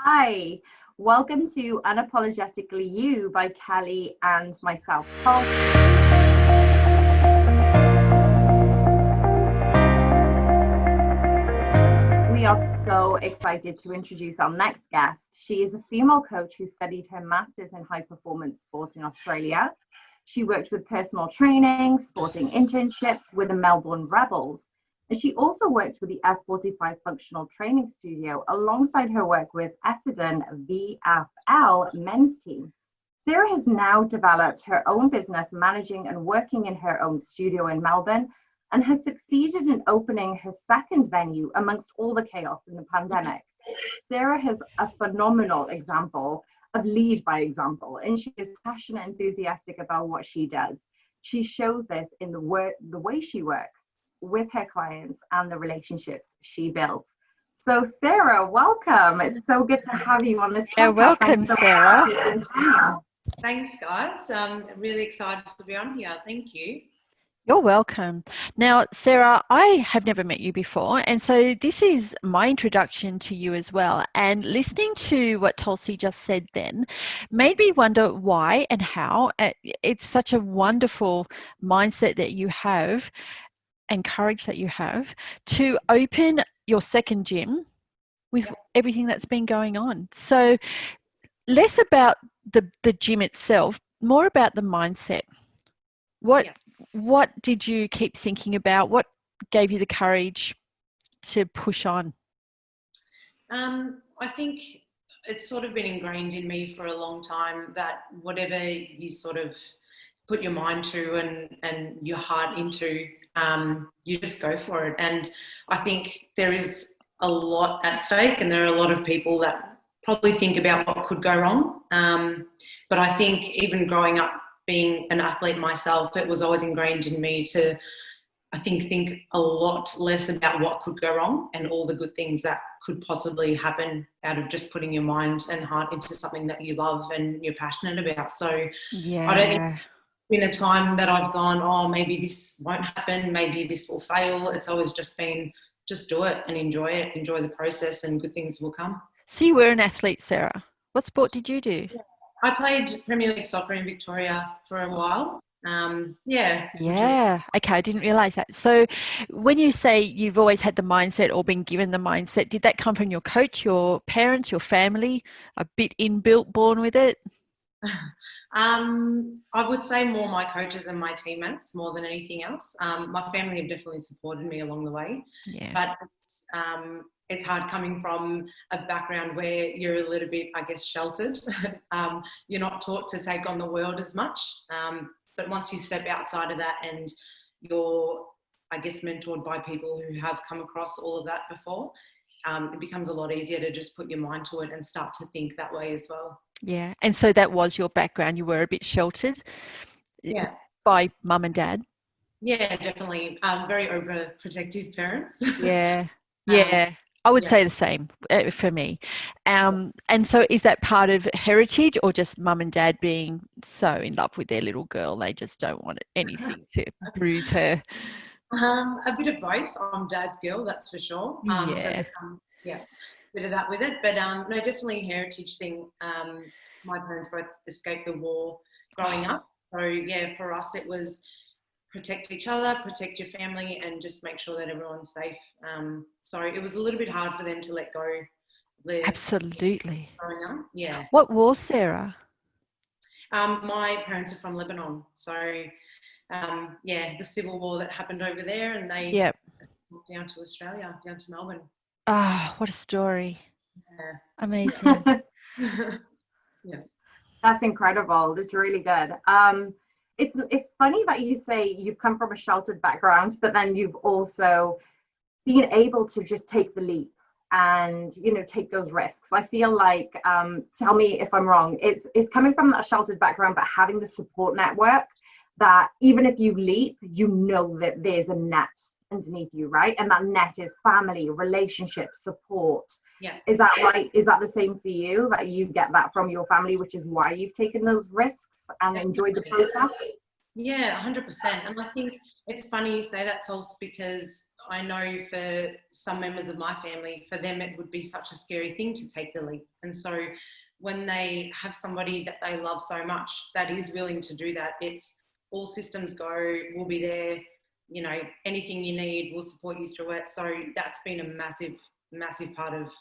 Hi, welcome to Unapologetically You by Kelly and myself, Tulshi. We are so excited to introduce our next guest. She is a female coach who studied her master's in high performance sport in Australia. She worked with personal training, sporting internships with the Melbourne Rebels. And she also worked with the F45 Functional Training Studio alongside her work with Essendon VFL men's team. Sarah has now developed her own business, managing and working in her own studio in Melbourne, and has succeeded in opening her second venue amongst all the chaos in the pandemic. Sarah is a phenomenal example of lead by example, and she is passionate and enthusiastic about what she does. She shows this in the way she works with her clients and the relationships she builds. So Sarah, welcome. It's so good to have you on this podcast. Yeah, welcome, Sarah. Thanks, guys. I'm really excited to be on here. Thank you. You're welcome. Now, Sarah, I have never met you before, and so this is my introduction to you as well. And listening to what Tulsi just said then made me wonder why and how. It's such a wonderful mindset that you have and courage that you have to open your second gym with everything that's been going on. So less about the gym itself, more about the mindset. What did you keep thinking about? What gave you the courage to push on? I think it's sort of been ingrained in me for a long time that whatever you sort of put your mind to and your heart into, you just go for it. And I think there is a lot at stake, and there are a lot of people that probably think about what could go wrong. But I think even growing up being an athlete myself, it was always ingrained in me to, I think a lot less about what could go wrong and all the good things that could possibly happen out of just putting your mind and heart into something that you love and you're passionate about. So I don't think in a time that I've gone, oh, maybe this won't happen, maybe this will fail. It's always just been, just do it and enjoy the process, and good things will come. So you were an athlete, Sarah. What sport did you do? I played Premier League soccer in Victoria for a while. Okay, I didn't realise that. So when you say you've always had the mindset or been given the mindset, did that come from your coach, your parents, your family, a bit inbuilt, born with it? I would say more my coaches and my teammates more than anything else. My family have definitely supported me along the way, but it's hard coming from a background where you're a little bit, I guess, sheltered. You're not taught to take on the world as much, but once you step outside of that and you're, I guess, mentored by people who have come across all of that before, it becomes a lot easier to just put your mind to it and start to think that way as well. Yeah, and so that was your background. You were a bit sheltered by mum and dad. Yeah, definitely. Very overprotective parents. Yeah. I would say the same for me. And so is that part of heritage, or just mum and dad being so in love with their little girl, they just don't want anything to bruise her? A bit of both. I'm dad's girl, that's for sure. Bit of that with it, but no, definitely a heritage thing. My parents both escaped the war growing up, so yeah, for us it was protect each other, protect your family, and just make sure that everyone's safe. So it was a little bit hard for them to let go. Absolutely. Growing up, yeah. What war, Sarah? My parents are from Lebanon, so the civil war that happened over there, and they moved down to Australia, down to Melbourne. Ah, what a story. Yeah. Amazing. Yeah. That's incredible. That's really good. It's funny that you say you've come from a sheltered background, but then you've also been able to just take the leap and, take those risks. I feel like, tell me if I'm wrong, it's coming from a sheltered background, but having the support network that even if you leap, that there's a net underneath you, right? And that net is family, relationships, support. Yeah. Is that right? Is that the same for you, that you get that from your family, which is why you've taken those risks and enjoyed the process? Yeah, 100%. And I think it's funny you say that, Tulsi, because I know for some members of my family, for them, it would be such a scary thing to take the leap. And so when they have somebody that they love so much that is willing to do that, it's all systems go, we'll be there, you know, anything you need, we'll support you through it. So that's been a massive part of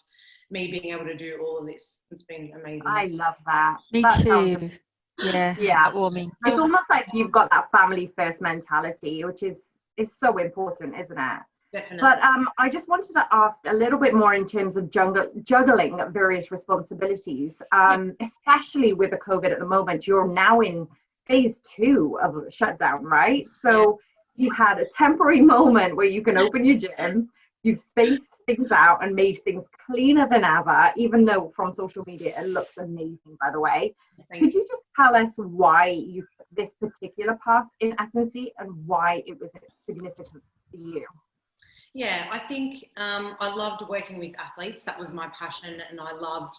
me being able to do all of this. It's been amazing. I love that. Me That sounds too. Yeah. Yeah. Heartwarming. It's almost like you've got that family first mentality, which is so important, isn't it? Definitely. But I just wanted to ask a little bit more in terms of juggling various responsibilities, especially with the COVID at the moment. You're now in phase 2 of a shutdown, right? So you had a temporary moment where you can open your gym. You've spaced things out and made things cleaner than ever, even though from social media it looks amazing, by the way. Could you just tell us why you took this particular path in S&C and why it was significant for you? Yeah, I think I loved working with athletes. That was my passion, and I loved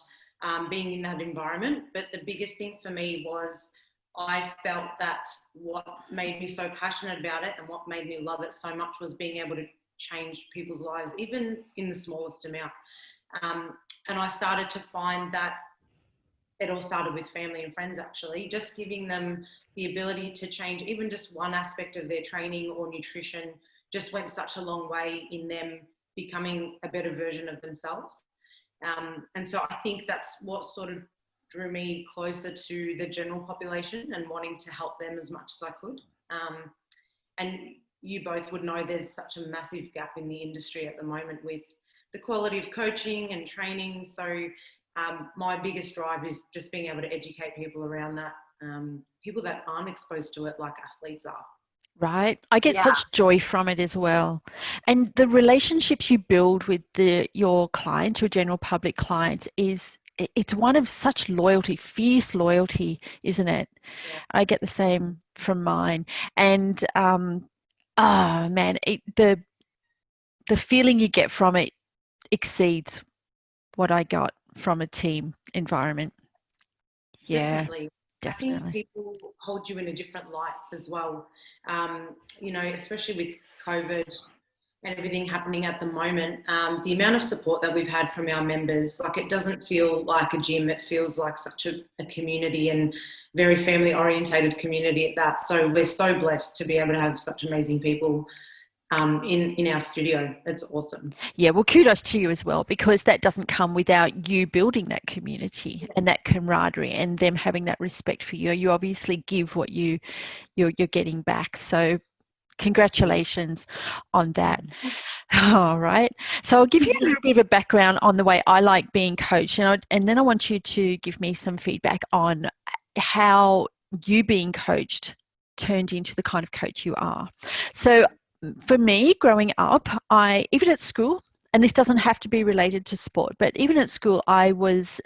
being in that environment. But the biggest thing for me was I felt that what made me so passionate about it and what made me love it so much was being able to change people's lives, even in the smallest amount. And I started to find that it all started with family and friends, actually, just giving them the ability to change even just one aspect of their training or nutrition just went such a long way in them becoming a better version of themselves. And so I think that's what sort of drew me closer to the general population and wanting to help them as much as I could. And you both would know there's such a massive gap in the industry at the moment with the quality of coaching and training. So my biggest drive is just being able to educate people around that, people that aren't exposed to it like athletes are. Right. I get such joy from it as well. And the relationships you build with your clients, your general public clients, it's one of such loyalty, fierce loyalty, isn't it? Yeah. I get the same from mine. And man, the feeling you get from it exceeds what I got from a team environment. Yeah. Definitely. I think people hold you in a different light as well. You know, especially with COVID and everything happening at the moment, the amount of support that we've had from our members, like it doesn't feel like a gym, it feels like such a community and very family orientated community at that. So we're so blessed to be able to have such amazing people in our studio. It's awesome. Yeah, well, kudos to you as well, because that doesn't come without you building that community and that camaraderie and them having that respect for you. You obviously give what you're getting back. So congratulations on that. All right. So I'll give you a little bit of a background on the way I like being coached, and then I want you to give me some feedback on how you being coached turned into the kind of coach you are. So for me, growing up, even at school, and this doesn't have to be related to sport, but even at school, I was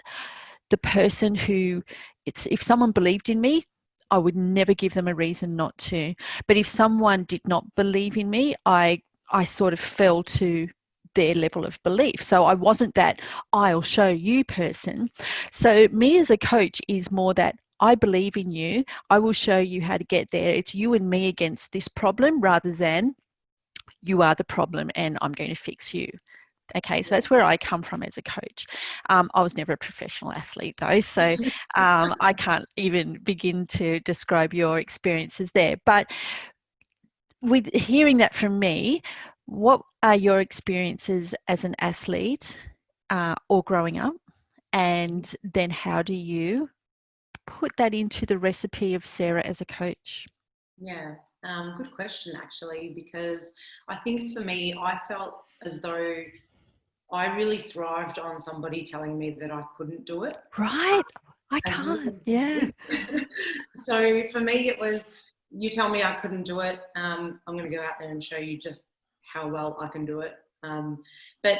the person who, if someone believed in me, I would never give them a reason not to. But if someone did not believe in me, I sort of fell to their level of belief. So I wasn't that I'll show you person. So me as a coach is more that I believe in you. I will show you how to get there. It's you and me against this problem rather than you are the problem and I'm going to fix you. Okay, so that's where I come from as a coach. I was never a professional athlete though, so I can't even begin to describe your experiences there. But with hearing that from me, what are your experiences as an athlete or growing up? And then how do you put that into the recipe of Sarah as a coach? Yeah, good question actually, because I think for me, I felt as though I really thrived on somebody telling me that I couldn't do it. Right. I can't. Yeah. So for me, it was, you tell me I couldn't do it. I'm going to go out there and show you just how well I can do it. But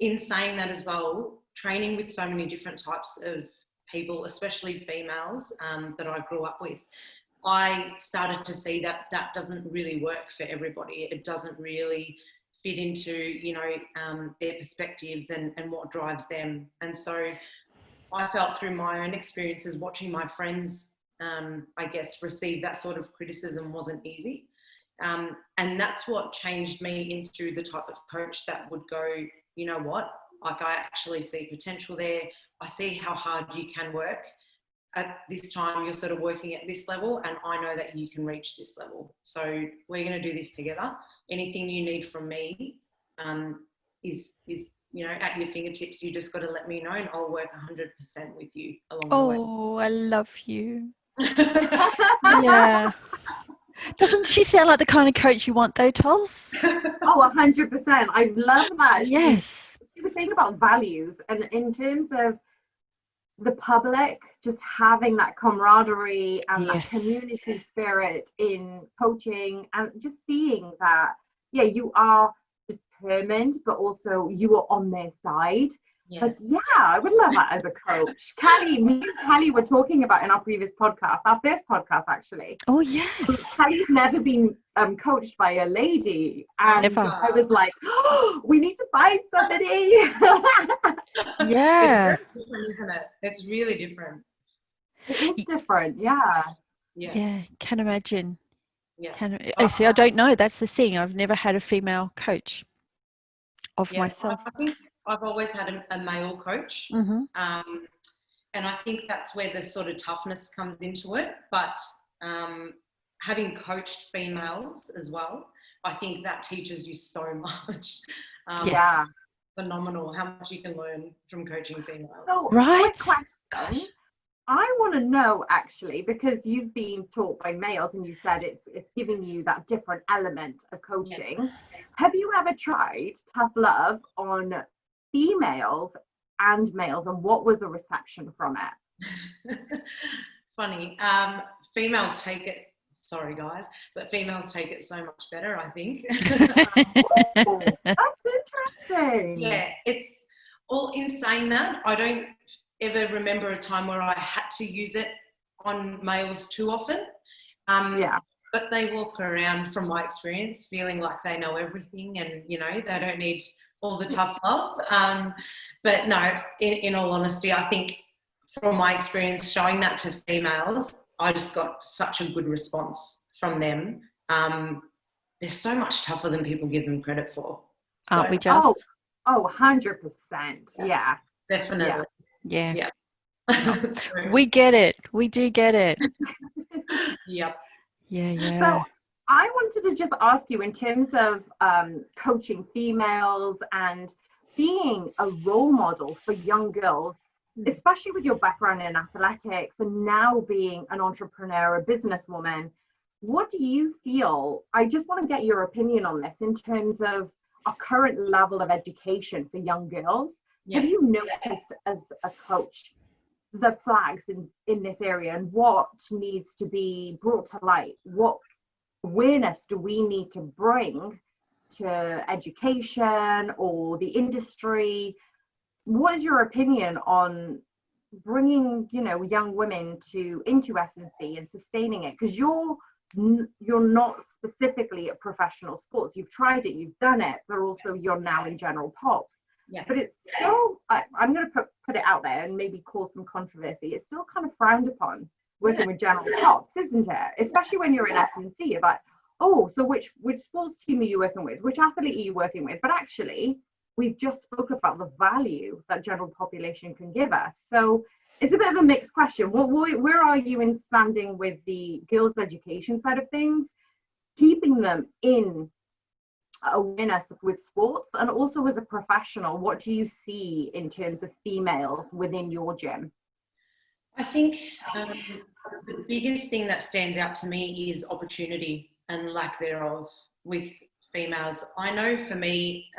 in saying that as well, training with so many different types of people, especially females that I grew up with, I started to see that that doesn't really work for everybody. It doesn't really fit into, you know, their perspectives and what drives them. And so I felt through my own experiences watching my friends, I guess, receive that sort of criticism wasn't easy. And that's what changed me into the type of coach that would go, you know what, like I actually see potential there. I see how hard you can work. At this time, you're sort of working at this level, and I know that you can reach this level. So we're going to do this together. Anything you need from me is at your fingertips. You just got to let me know, and I'll work 100% with you along the way. Oh, I love you. Yeah. Doesn't she sound like the kind of coach you want though, Tols? Oh, 100%. I love that. Yes. She was saying about values, and in terms of the public, just having that camaraderie and that community spirit in coaching, and just seeing that, yeah, you are determined, but also you are on their side. Yeah. Like, yeah, I would love that as a coach. Kelly, me and Kelly were talking about in our previous podcast, our first podcast actually. Oh, yes. Kelly's never been coached by a lady. And Never. I was like, oh, we need to find somebody. Yeah. It's very different, isn't it? It's really different. It is different, yeah. Yeah, can imagine. Yeah. See, I don't know. That's the thing. I've never had a female coach of myself. I think I've always had a male coach. Mm-hmm. And I think that's where the sort of toughness comes into it. But having coached females as well, I think that teaches you so much. Yeah. Phenomenal how much you can learn from coaching females. So, Right. Gosh. I want to know, actually, because you've been taught by males and you said it's giving you that different element of coaching. Yeah. Have you ever tried tough love on females and males, and what was the reception from it? Funny. Females take it, sorry guys, but females take it so much better, I think. Oh, that's interesting. Yeah, it's all in saying that, I don't ever remember a time where I had to use it on males too often. But they walk around, from my experience, feeling like they know everything, and they don't need all the tough love. But no, in all honesty, I think from my experience showing that to females, I just got such a good response from them. They're so much tougher than people give them credit for. So, aren't we just? Oh, 100%. Yeah. Definitely. Yeah. That's true. We get it. We do get it. Yep. Yeah. So I wanted to just ask you, in terms of coaching females and being a role model for young girls, especially with your background in athletics and now being an entrepreneur, a businesswoman, what do you feel? I just want to get your opinion on this in terms of our current level of education for young girls. Have you noticed as a coach the flags in this area, and what needs to be brought to light? What awareness do we need to bring to education or the industry? What is your opinion on bringing young women into S&C and sustaining it? Because you're not specifically at professional sports. You've tried it, you've done it, but also you're now in general pops. Yeah. But it's still, I'm going to put it out there and maybe cause some controversy. It's still kind of frowned upon working with general pops, isn't it? Especially when you're in S&C, you're like, oh, so which sports team are you working with? Which athlete are you working with? But actually, we've just spoke about the value that general population can give us. So it's a bit of a mixed question. Where are you in standing with the girls' education side of things, keeping them in awareness with sports, and also as a professional, what do you see in terms of females within your gym? I think the biggest thing that stands out to me is opportunity and lack thereof with females. I know for me,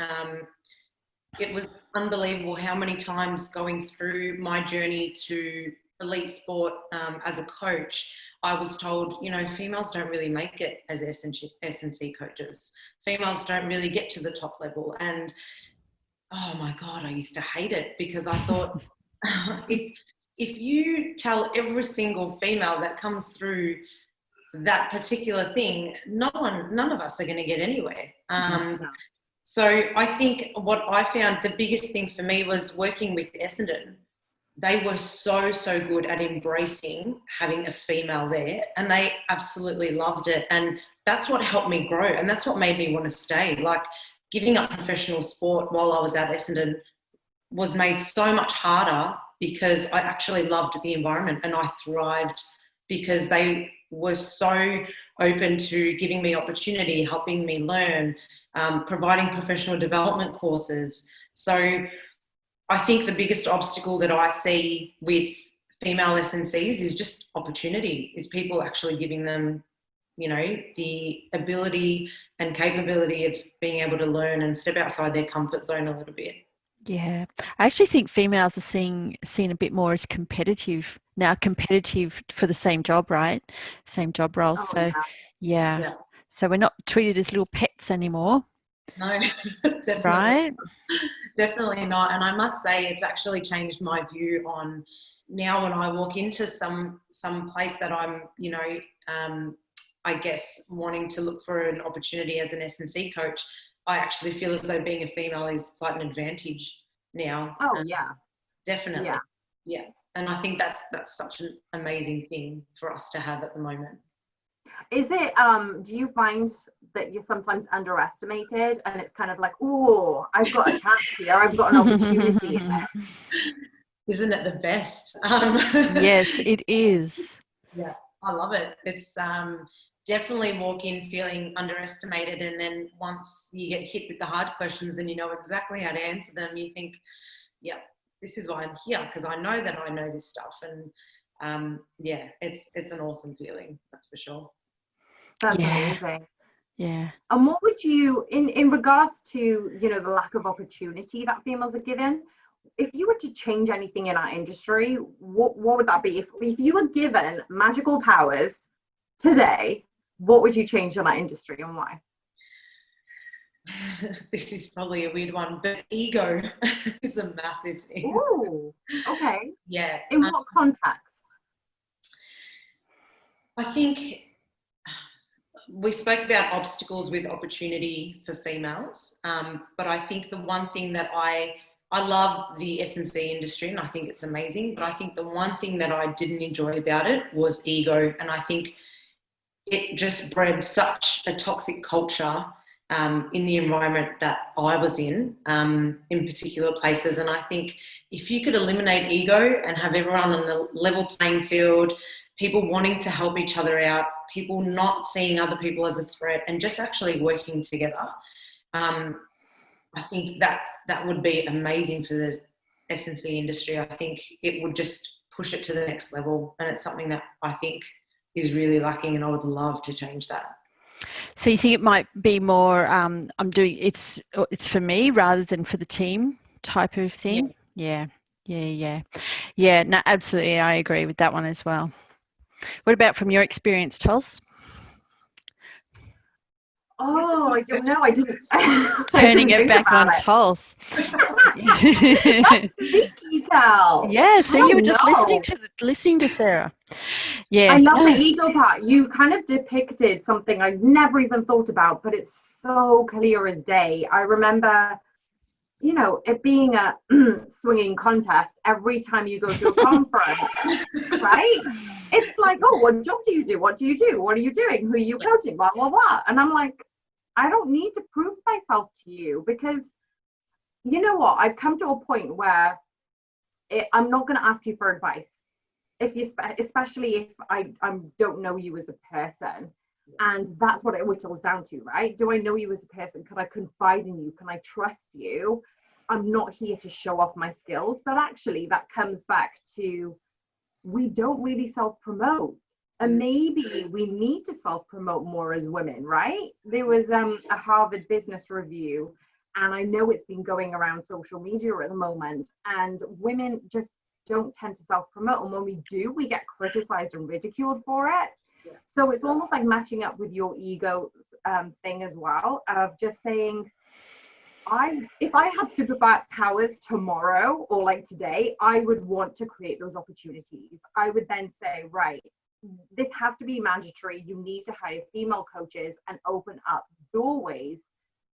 it was unbelievable how many times going through my journey to elite sport as a coach, I was told, females don't really make it as S&C coaches. Females don't really get to the top level. And, oh my God, I used to hate it, because I thought, if you tell every single female that comes through that particular thing, none of us are going to get anywhere. So I think what I found the biggest thing for me was working with Essendon. They were so good at embracing having a female there, and they absolutely loved it. And that's what helped me grow, and that's what made me want to stay. Like, giving up professional sport while I was at Essendon was made so much harder because I actually loved the environment and I thrived because they were so open to giving me opportunity, helping me learn, providing professional development courses. So I think the biggest obstacle that I see with female SNCs is just opportunity, is people actually giving them, you know, the ability and capability of being able to learn and step outside their comfort zone a little bit. Yeah, I actually think females are seen a bit more as competitive now, competitive for the same job, right? Same job role. Oh, So, yeah. So we're not treated as little pets anymore, No, definitely. right? Definitely not. And I must say, it's actually changed my view on now when I walk into some place that I'm, you know, I guess wanting to look for an opportunity as an S&C coach, I actually feel as though being a female is quite an advantage now. Oh, yeah. Definitely. Yeah. Yeah. And I think that's such an amazing thing for us to have at the moment. Is it, do you find that you're sometimes underestimated and it's kind of like, oh, I've got a chance here, I've got an opportunity in this? Isn't it the best? Yes, it is. Yeah, I love it. It's definitely walk in feeling underestimated, and then once you get hit with the hard questions and you know exactly how to answer them, you think, yeah, this is why I'm here, because I know that I know this stuff. And yeah, it's an awesome feeling, that's for sure. That's Yeah. amazing. Yeah. And what would you, in regards to, you know, the lack of opportunity that females are given, if you were to change anything in our industry, what would that be? If you were given magical powers today, what would you change in our industry and why? This is probably a weird one, but ego is a massive thing. Ooh, okay. Yeah. In what context? I think we spoke about obstacles with opportunity for females, but I think the one thing that I love the S&C industry and I think it's amazing, but I think the one thing that I didn't enjoy about it was ego. And I think it just bred such a toxic culture in the environment that I was in particular places. And I think if you could eliminate ego and have everyone on the level playing field, people wanting to help each other out, people not seeing other people as a threat and just actually working together, I think that would be amazing for the S&C industry. I think it would just push it to the next level, and it's something that I think is really lacking, and I would love to change that. So you think it might be more it's for me rather than for the team type of thing? Yeah. No, absolutely, I agree with that one as well. What about from your experience, Tuls? Oh, I don't know. I didn't. Turning it back on Tuls. That's sneaky, Cal. Yeah, so you were just listening to Sarah. Yeah. I love the ego part. You kind of depicted something I've never even thought about, but it's so clear as day. I remember, you know, it being a swinging contest every time you go to a conference, right? It's like, oh, what job do you do? What do you do? What are you doing? Who are you coaching? Blah, blah, blah. And I'm like, I don't need to prove myself to you, because you know what? I've come to a point where I'm not going to ask you for advice. If you, especially if I don't know you as a person, and that's what it whittles down to, right? Do I know you as a person? Can I confide in you? Can I trust you? I'm not here to show off my skills, but actually that comes back to, we don't really self-promote, and maybe we need to self-promote more as women, right? There was a Harvard Business Review, and I know it's been going around social media at the moment, and women just don't tend to self-promote, and when we do, we get criticized and ridiculed for it. Yeah. So it's almost like matching up with your ego thing as well, of just saying, if I had superpowers tomorrow or like today, I would want to create those opportunities. I would then say, right, this has to be mandatory. You need to hire female coaches and open up doorways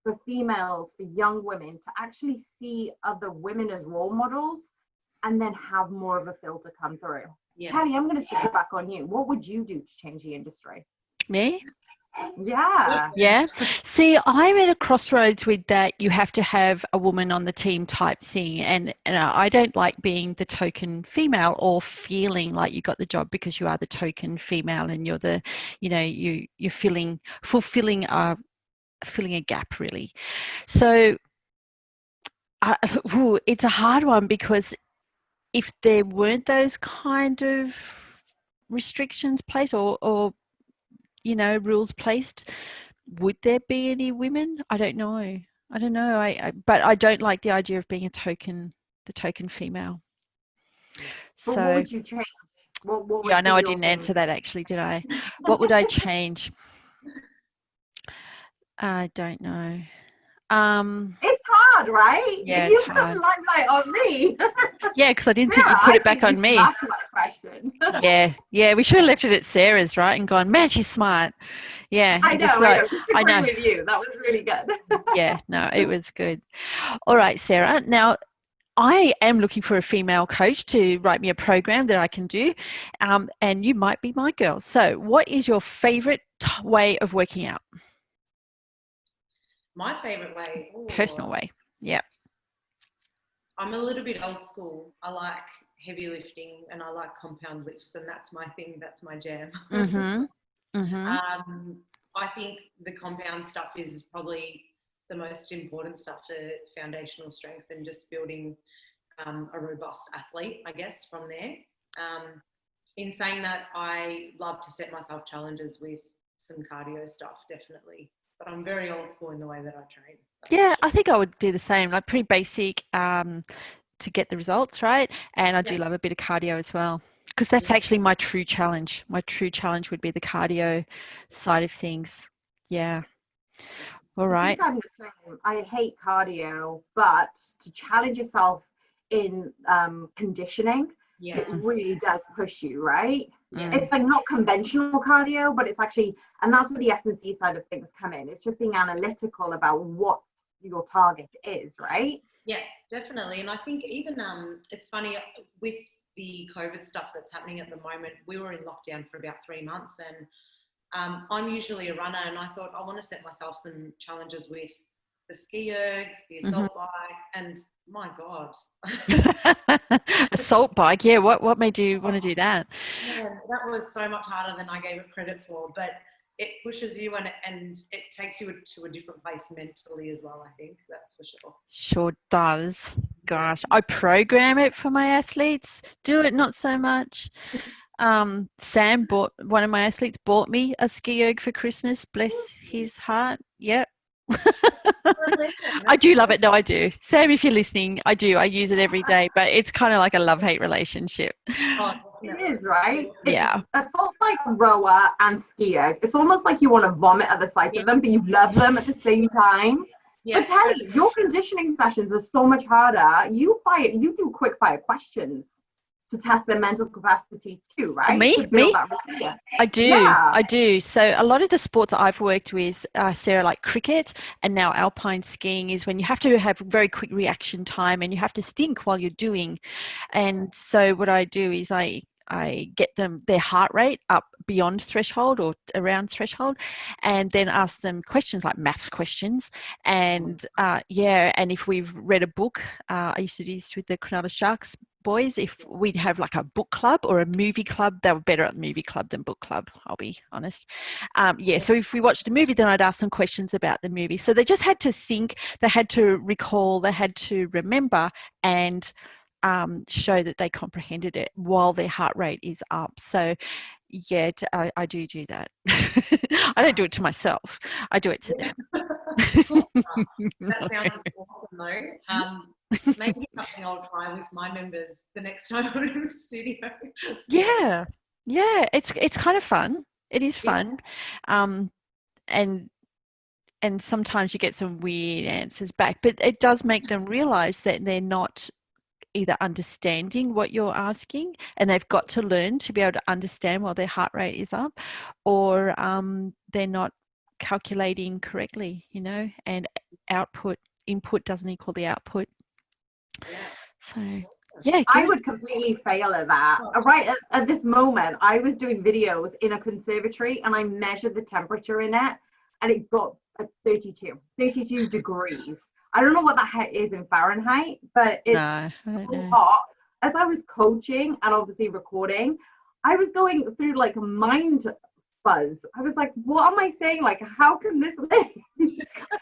for females, for young women to actually see other women as role models, and then have more of a filter come through. Yeah. Kelly, I'm going to switch it back on you. What would you do to change the industry? Me? Yeah. Yeah. See, I'm at a crossroads with that. You have to have a woman on the team type thing. And I don't like being the token female or feeling like you got the job because you are the token female and you're the, you're fulfilling a gap really. So it's a hard one because if there weren't those kind of restrictions placed or rules placed, would there be any women? I don't know. But I don't like the idea of being the token female. But what would you change? What Yeah, I would know be I your didn't thing? answer that actually, did I? What would I change? I don't know. It's hard, right? Yeah, You it's put hard. the limelight on me. Yeah, because I didn't think Sarah, you'd put I it back think you on me. smashed that question. Yeah, we should have left it at Sarah's, right? And gone, man, she's smart. Yeah, I and know, just I like, know. Just I agree know. with you. That was really good. Yeah, no, it was good. All right, Sarah. Now, I am looking for a female coach to write me a program that I can do, and you might be my girl. So, what is your favorite way of working out? My favorite way. Personal way. Yeah. I'm a little bit old school. I like heavy lifting and I like compound lifts, and that's my thing. That's my jam. Mm-hmm. Mm-hmm. I think the compound stuff is probably the most important stuff for foundational strength and just building a robust athlete, I guess, from there. In saying that, I love to set myself challenges with some cardio stuff, definitely. But I'm very old school in the way that I train. Yeah, I think I would do the same. Like pretty basic to get the results, right? And I do love a bit of cardio as well. Because that's actually my true challenge. My true challenge would be the cardio side of things. Yeah. All I right. think I'm the same. I hate cardio, but to challenge yourself in conditioning, it really does push you, right? It's like not conventional cardio, but it's actually, and that's where the S&C side of things come in. It's just being analytical about what your target is, right? Yeah, definitely. And I think even it's funny with the COVID stuff that's happening at the moment. We were in lockdown for about 3 months, and I'm usually a runner, and I thought I want to set myself some challenges with the ski erg, the assault bike, and my God. Assault bike, yeah. What made you want to do that? Man, that was so much harder than I gave it credit for, but it pushes you and it takes you to a different place mentally as well, I think, that's for sure. Sure does. Gosh, I program it for my athletes. Do it not so much. Sam one of my athletes bought me a ski erg for Christmas. Bless his heart. Yep. I do love it. No, I do. Sam, if you're listening, I do. I use it every day, but it's kind of like a love-hate relationship. Oh, it is, right? Yeah. Assault bike, rower, and skier. It's almost like you want to vomit at the sight of them, but you love them at the same time. Yeah. But Kelly, your conditioning sessions are so much harder. You do quick fire questions to test their mental capacity too, right? Me? To build that resilience. I do. Yeah. I do. So a lot of the sports I've worked with, Sarah, like cricket and now alpine skiing, is when you have to have very quick reaction time and you have to think while you're doing. And so what I do is I get their heart rate up beyond threshold or around threshold, and then ask them questions like maths questions. And and if we've read a book, I used to do this with the Cronulla Sharks boys. If we'd have like a book club or a movie club, they were better at movie club than book club, I'll be honest. So if we watched a movie, then I'd ask them questions about the movie. So they just had to think, they had to recall, they had to remember, and show that they comprehended it while their heart rate is up. So yeah, I do that. I don't do it to myself, I do it to them. That sounds awesome though. Maybe something I'll try with my members the next time I'm in the studio. Yeah, it's kind of fun. It is fun. And sometimes you get some weird answers back, but it does make them realize that they're not either understanding what you're asking, and they've got to learn to be able to understand while their heart rate is up, or they're not calculating correctly, and input doesn't equal the output. So Yeah, I good. would completely fail at that. Right at this moment, I was doing videos in a conservatory and I measured the temperature in it and it got 32 degrees. I don't know what that is in Fahrenheit, but No, it's I don't so know. hot. As I was coaching and obviously recording, I was going through like a mind fuzz. I was like, what am I saying? Like, how can this live?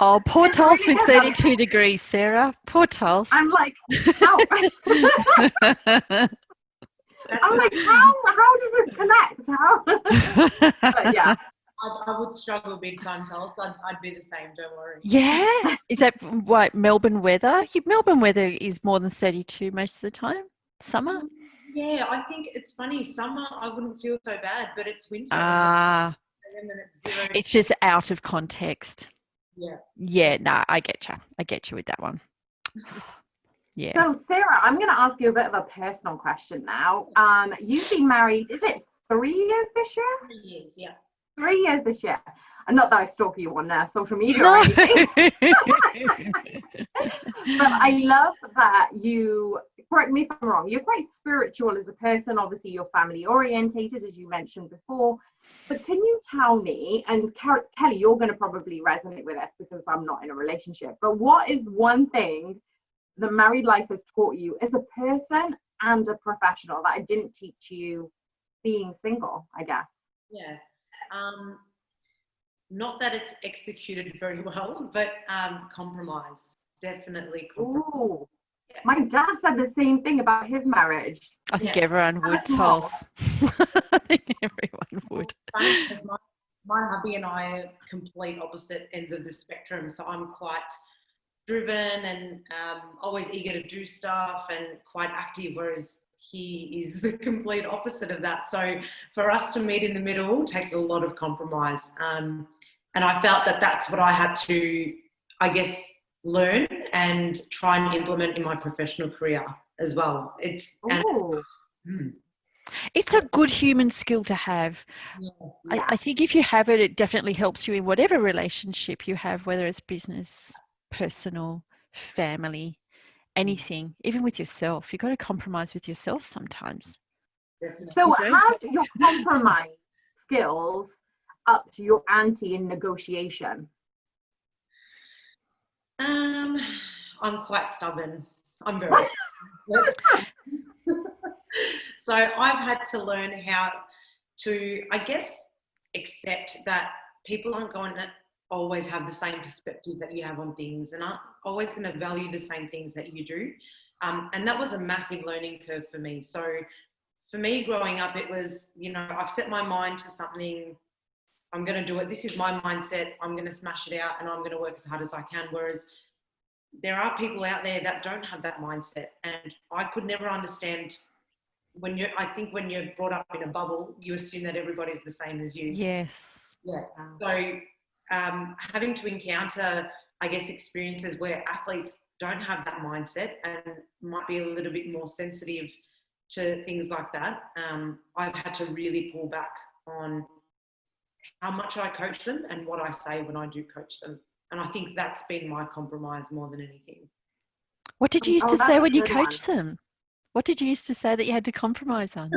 Oh, poor It's Tulse really with good. 32 degrees, Sarah. Poor Tulse. I'm like, how? I'm like, how does this connect? How? But yeah. I would struggle big time, Tulsi. I'd be the same, don't worry. Yeah. Is that what, Melbourne weather? Melbourne weather is more than 32 most of the time. Summer? Yeah, I think it's funny. Summer, I wouldn't feel so bad, but it's winter. Ah, And then it's 0. it's just out of context. Yeah. Yeah, no, I get you. I get you with that one. Yeah. So Sarah, I'm going to ask you a bit of a personal question now. You've been married, is it 3 years this year? 3 years, yeah. 3 years this year. And not that I stalk you on social media No. or anything. But I love that you, correct me if I'm wrong, you're quite spiritual as a person. Obviously, you're family orientated, as you mentioned before. But can you tell me, and Kelly, you're going to probably resonate with this because I'm not in a relationship, but what is one thing the married life has taught you as a person and a professional that it didn't teach you being single, I guess? Yeah. Not that it's executed very well, but compromise. Definitely compromise. Ooh, yeah. My dad said the same thing about his marriage. I think everyone would, Tulse. I think everyone would. It's funny because my hubby and I are complete opposite ends of the spectrum. So I'm quite driven and always eager to do stuff and quite active, whereas he is the complete opposite of that. So for us to meet in the middle takes a lot of compromise. And I felt that that's what I had to, I guess, learn and try and implement in my professional career as well. It's a good human skill to have. Yeah. I think if you have it, it definitely helps you in whatever relationship you have, whether it's business, personal, family, anything, even with yourself. You've got to compromise with yourself sometimes. So has your compromise skills upped your ante in negotiation? I'm quite stubborn. I'm very stubborn. So I've had to learn how to, I guess, accept that people aren't going to always have the same perspective that you have on things and aren't always going to value the same things that you do. And that was a massive learning curve for me. So for me growing up, it was, I've set my mind to something, I'm going to do it. This is my mindset. I'm going to smash it out and I'm going to work as hard as I can. Whereas there are people out there that don't have that mindset. And I could never understand I think when you're brought up in a bubble, you assume that everybody's the same as you. Yes. Yeah. So having to encounter, I guess, experiences where athletes don't have that mindset and might be a little bit more sensitive to things like that, I've had to really pull back on how much I coach them and what I say when I do coach them. And I think that's been my compromise more than anything. What did you used to say when you coached them? What did you used to say that you had to compromise on?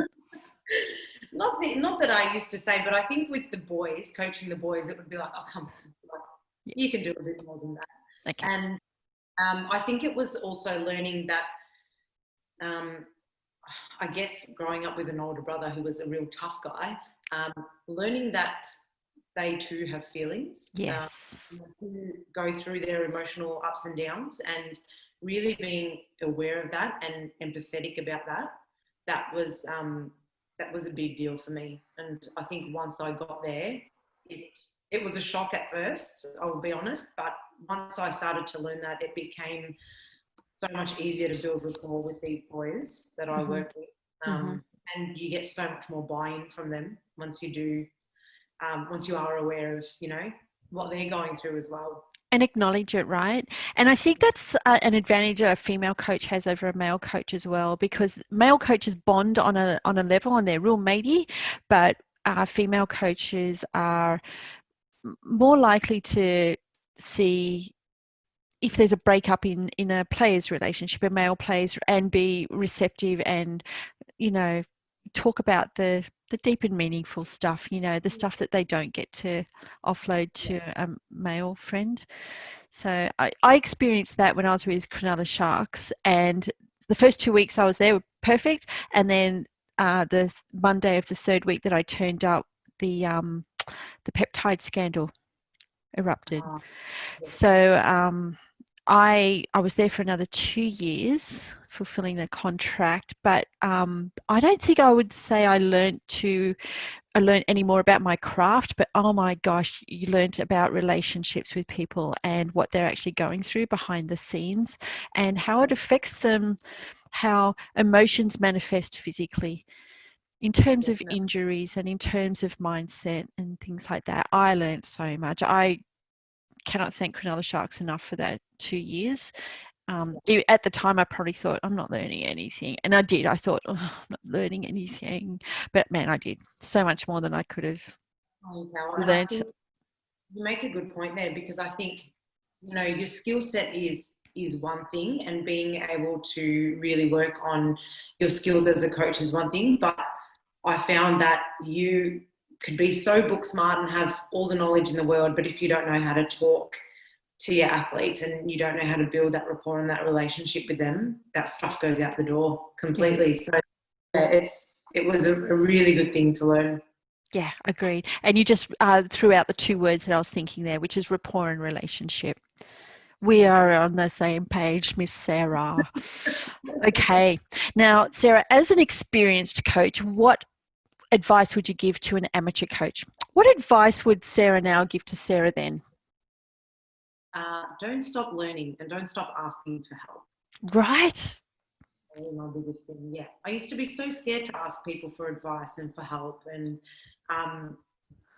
Not that I used to say, but I think with the boys, coaching the boys, it would be like, oh, come on, you can do a bit more than that. Okay. And I think it was also learning that, I guess, growing up with an older brother who was a real tough guy, learning that they too have feelings. Yes. Who go through their emotional ups and downs, and really being aware of that and empathetic about that. That was a big deal for me. And I think once I got there, it was a shock at first, I will be honest, but once I started to learn that, it became so much easier to build rapport with these boys that I work with. And you get so much more buy-in from them once you are aware of, what they're going through as well. And acknowledge it, right? And I think that's an advantage a female coach has over a male coach as well, because male coaches bond on a level and they're real matey, but female coaches are more likely to see if there's a breakup in a player's relationship, a male player's, and be receptive and, you know, talk about the deep and meaningful stuff, you know, the stuff that they don't get to offload to a male friend. So I experienced that when I was with Cronulla Sharks, and the first 2 weeks I was there were perfect, and then the Monday of the third week that I turned up, the peptide scandal erupted. So I was there for another 2 years fulfilling the contract, but I don't think I would say I learned any more about my craft, but oh my gosh, you learned about relationships with people and what they're actually going through behind the scenes and how it affects them, how emotions manifest physically in terms of injuries and in terms of mindset and things like that. I learned so much. I cannot thank Cronulla Sharks enough for that 2 years. At the time, I probably thought, I'm not learning anything. And I did. I thought, oh, I'm not learning anything. But man, I did so much more than I could have learned. You make a good point there, because I think, you know, your skill set is one thing, and being able to really work on your skills as a coach is one thing. But I found that you could be so book smart and have all the knowledge in the world, but if you don't know how to talk to your athletes and you don't know how to build that rapport and that relationship with them, that stuff goes out the door completely. So it was a really good thing to learn. Yeah, agreed. And you just threw out the two words that I was thinking there, which is rapport and relationship. We are on the same page, Miss Sarah. Okay. Now, Sarah, as an experienced coach, what advice would you give to an amateur coach? What advice would Sarah now give to Sarah then? Don't stop learning and don't stop asking for help. Right. My biggest thing. Yeah, I used to be so scared to ask people for advice and for help, and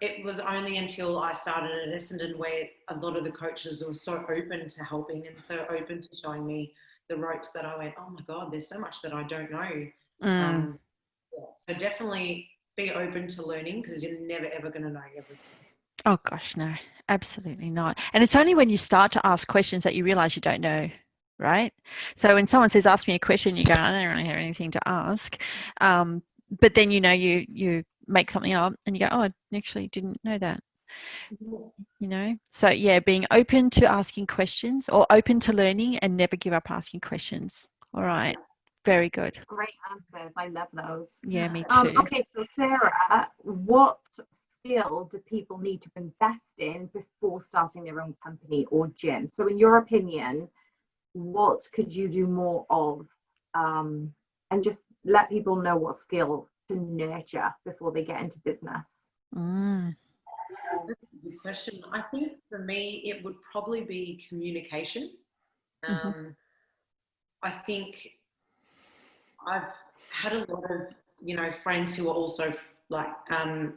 it was only until I started at Essendon where a lot of the coaches were so open to helping and so open to showing me the ropes that I went, oh my God, there's so much that I don't know. So definitely be open to learning, because you're never ever going to know everything. Oh gosh, no, absolutely not. And it's only when you start to ask questions that you realize you don't know, right? So when someone says, ask me a question, you go, I don't really have anything to ask. But then, you know, you make something up and you go, oh, I actually didn't know that. You know, so yeah, being open to asking questions or open to learning and never give up asking questions. All right. Very good. Great answers. I love those. Yeah, me too. Okay, so Sarah, what skill do people need to invest in before starting their own company or gym? So in your opinion, what could you do more of? And just let people know what skill to nurture before they get into business. That's a good question. I think for me, it would probably be communication. I think I've had a lot of, you know, friends who are also like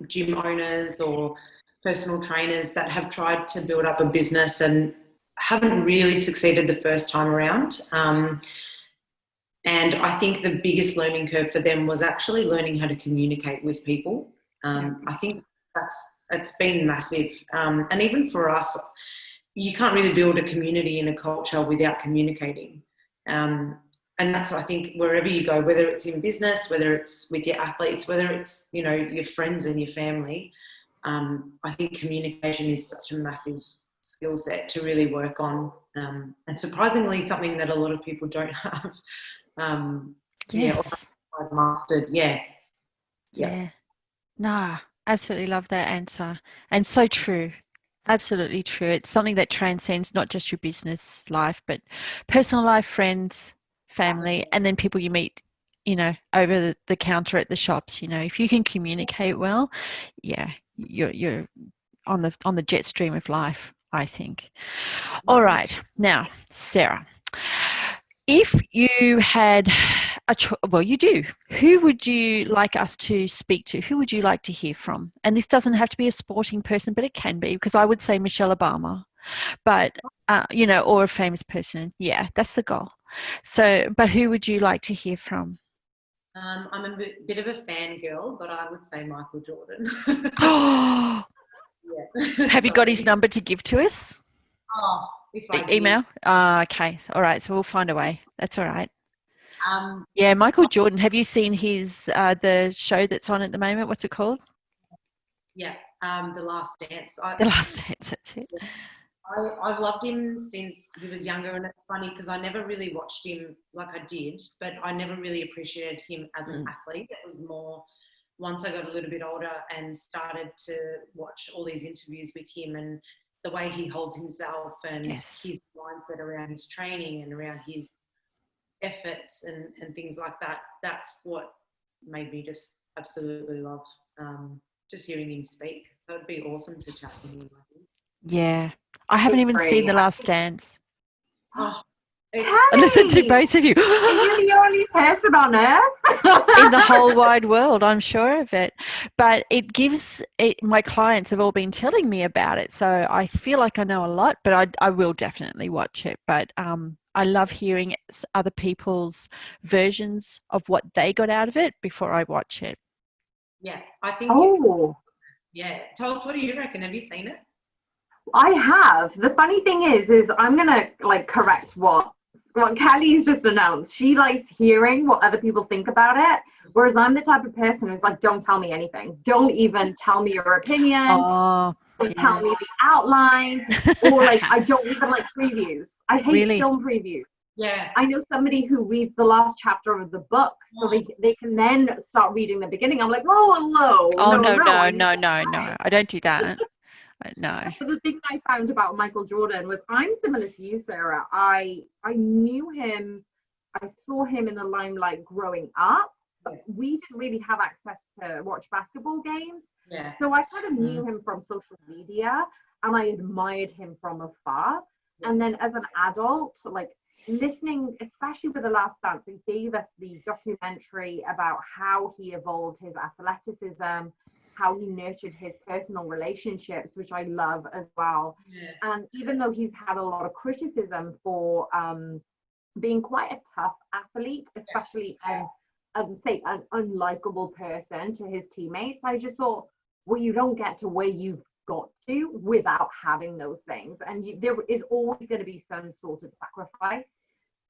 gym owners or personal trainers that have tried to build up a business and haven't really succeeded the first time around. And I think the biggest learning curve for them was actually learning how to communicate with people. I think it's been massive. And even for us, you can't really build a community and a culture without communicating. And that's, I think, wherever you go, whether it's in business, whether it's with your athletes, whether it's, you know, your friends and your family, I think communication is such a massive skill set to really work on. And surprisingly, something that a lot of people don't have. Yes. I've mastered. Yeah. No, absolutely love that answer. And so true. Absolutely true. It's something that transcends not just your business life, but personal life, friends, family, and then people you meet, you know, over the counter at the shops. You know, if you can communicate well, yeah, you're on the jet stream of life, I think. All right. Now, Sarah, if you had well, you do. Who would you like us to speak to? Who would you like to hear from? And this doesn't have to be a sporting person, but it can be, because I would say Michelle Obama, but, you know, or a famous person. Yeah, that's the goal. So, but who would you like to hear from? I'm a bit of a fangirl, but I would say Michael Jordan. Oh, yeah. Have you got his number to give to us? Oh, if I did. Email? Okay. All right. So we'll find a way. That's all right. Um, Yeah, Michael Jordan. Have you seen his the show that's on at the moment? What's it called? yeah, The Last Dance. The Last Dance. That's it. I've loved him since he was younger, and it's funny because I never really watched him like I did, but I never really appreciated him as an athlete. It was more once I got a little bit older and started to watch all these interviews with him and the way he holds himself and Yes. his mindset around his training and around his efforts and things like that. That's what made me just absolutely love just hearing him speak. So it'd be awesome to chat to him, I think. Yeah. I haven't even seen The Last Dance. Oh, Listen to Kelly, both of you. are you the only person on earth? In the whole wide world, I'm sure of it. But it gives it, my clients have all been telling me about it. So I feel like I know a lot, but I will definitely watch it. But I love hearing other people's versions of what they got out of it before I watch it. Yeah, I think. Oh, Yeah, tell us, what do you reckon? Have you seen it? I have. The funny thing is I'm gonna like correct what Kelly's just announced. She likes hearing what other people think about it, whereas I'm the type of person who's like, don't tell me anything. Don't even tell me your opinion. Oh, Don't tell me the outline, or like I don't even like previews. I hate Really? film previews. Yeah. I know somebody who reads the last chapter of the book, so they can then start reading the beginning. I'm like, oh, hello. Oh, no. No. I don't do that. No. So the thing I found about Michael Jordan was I'm similar to you, Sarah. I knew him, I saw him in the limelight growing up, but we didn't really have access to watch basketball games. Yeah. So I kind of knew him from social media and I admired him from afar. And then as an adult, like listening, especially with The Last Dance, it gave us the documentary about how he evolved his athleticism, how he nurtured his personal relationships, which I love as well. Yeah. And even though he's had a lot of criticism for being quite a tough athlete, especially say an unlikable person to his teammates, I just thought, well, you don't get to where you've got to without having those things, and there is always going to be some sort of sacrifice.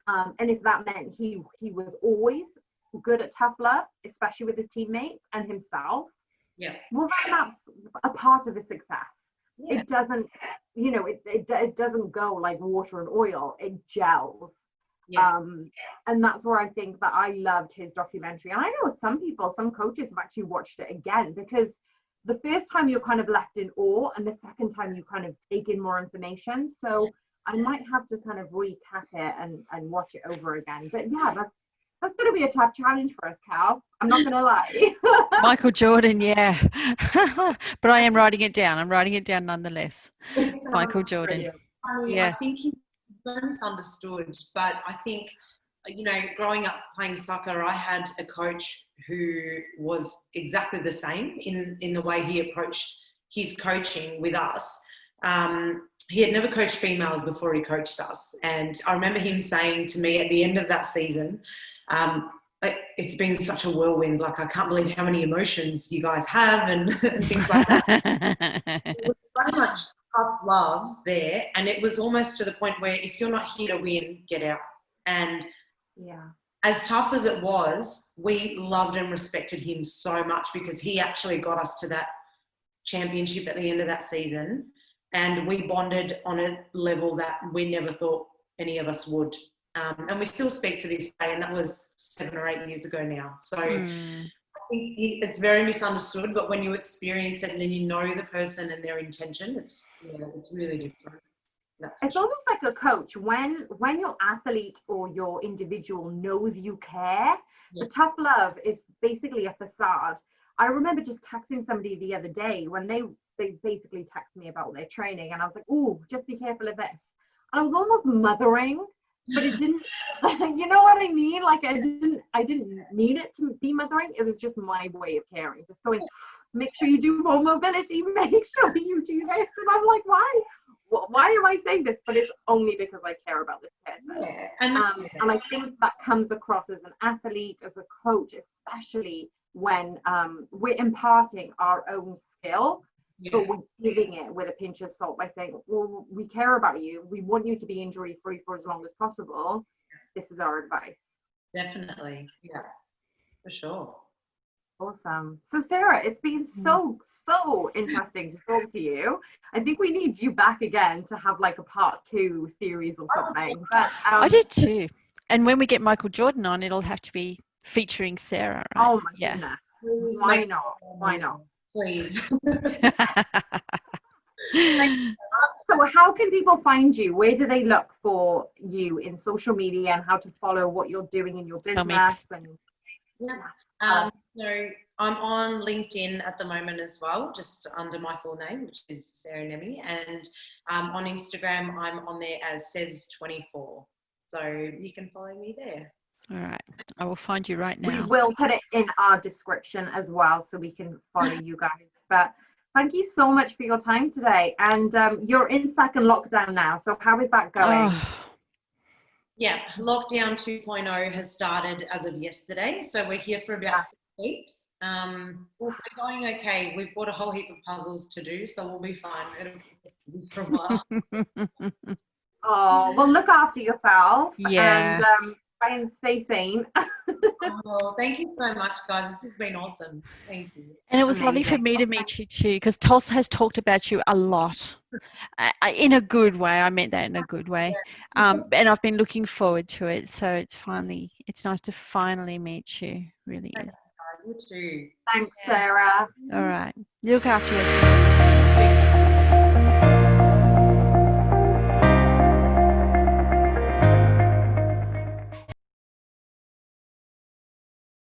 And if that meant he was always good at tough love, especially with his teammates and himself, yeah, well, that's a part of his success. It doesn't, it doesn't go like water and oil. It gels. And that's where I think that I loved his documentary. And I know some coaches have actually watched it again, because the first time you're kind of left in awe, and the second time you kind of take in more information. So I might have to kind of recap it and watch it over again. But yeah, that's going to be a tough challenge for us, Cal. I'm not going to lie. Michael Jordan, yeah. But I am writing it down. I'm writing it down nonetheless. Michael Jordan. Funny, Yeah. I think he's so misunderstood, but I think, growing up playing soccer, I had a coach who was exactly the same in the way he approached his coaching with us. He had never coached females before he coached us. And I remember him saying to me at the end of that season, it's been such a whirlwind. Like, I can't believe how many emotions you guys have and things like that. There was so much tough love there. And it was almost to the point where if you're not here to win, get out. And as tough as it was, we loved and respected him so much, because he actually got us to that championship at the end of that season. And we bonded on a level that we never thought any of us would. And we still speak to this day, and that was 7 or 8 years ago now. So I think it's very misunderstood, but when you experience it and then you know the person and their intention, it's really different. It's almost like a coach. When your athlete or your individual knows you care, the tough love is basically a facade. I remember just texting somebody the other day when they basically texted me about their training, and I was like, "Oh, just be careful of this." And I was almost mothering, but it didn't. You know what I mean? Like I didn't mean it to be mothering. It was just my way of caring, just going, "Make sure you do more mobility. Make sure you do this." And I'm like, "Why? Why am I saying this?" But it's only because I care about this person. And I think that comes across as an athlete, as a coach, especially when we're imparting our own skill. but we're giving it with a pinch of salt by saying, well, we care about you. We want you to be injury free for as long as possible. This is our advice. Definitely. Yeah, for sure. Awesome. So Sarah, it's been so interesting to talk to you. I think we need you back again to have like a part 2 series or something. But I did too. And when we get Michael Jordan on, it'll have to be featuring Sarah, right? Oh my goodness. Please Why not? Why not? Please. So how can people find you? Where do they look for you in social media, and how to follow what you're doing in your business? And so I'm on LinkedIn at the moment as well, just under my full name, which is Sarah Nehme. And on Instagram, I'm on there as Says24. So you can follow me there. All right. I will find you right now. we will put it in our description as well, so we can follow you guys. But thank you so much for your time today. And you're in second lockdown now. So how is that going? Yeah, lockdown 2.0 has started as of yesterday. So we're here for about 6 weeks. We're going okay. We've bought a whole heap of puzzles to do, so we'll be fine. It'll be busy for a while. Oh, well, look after yourself. Yeah. And try and stay sane. Oh, thank you so much, guys. This has been awesome. Thank you. And it was lovely for me to meet you too, because Tulsi has talked about you a lot. In a good way. I meant that in a good way. And I've been looking forward to it. So it's nice to finally meet you. Really is. Thanks, guys. You too. Thanks, Sarah. All right. Look after yourself.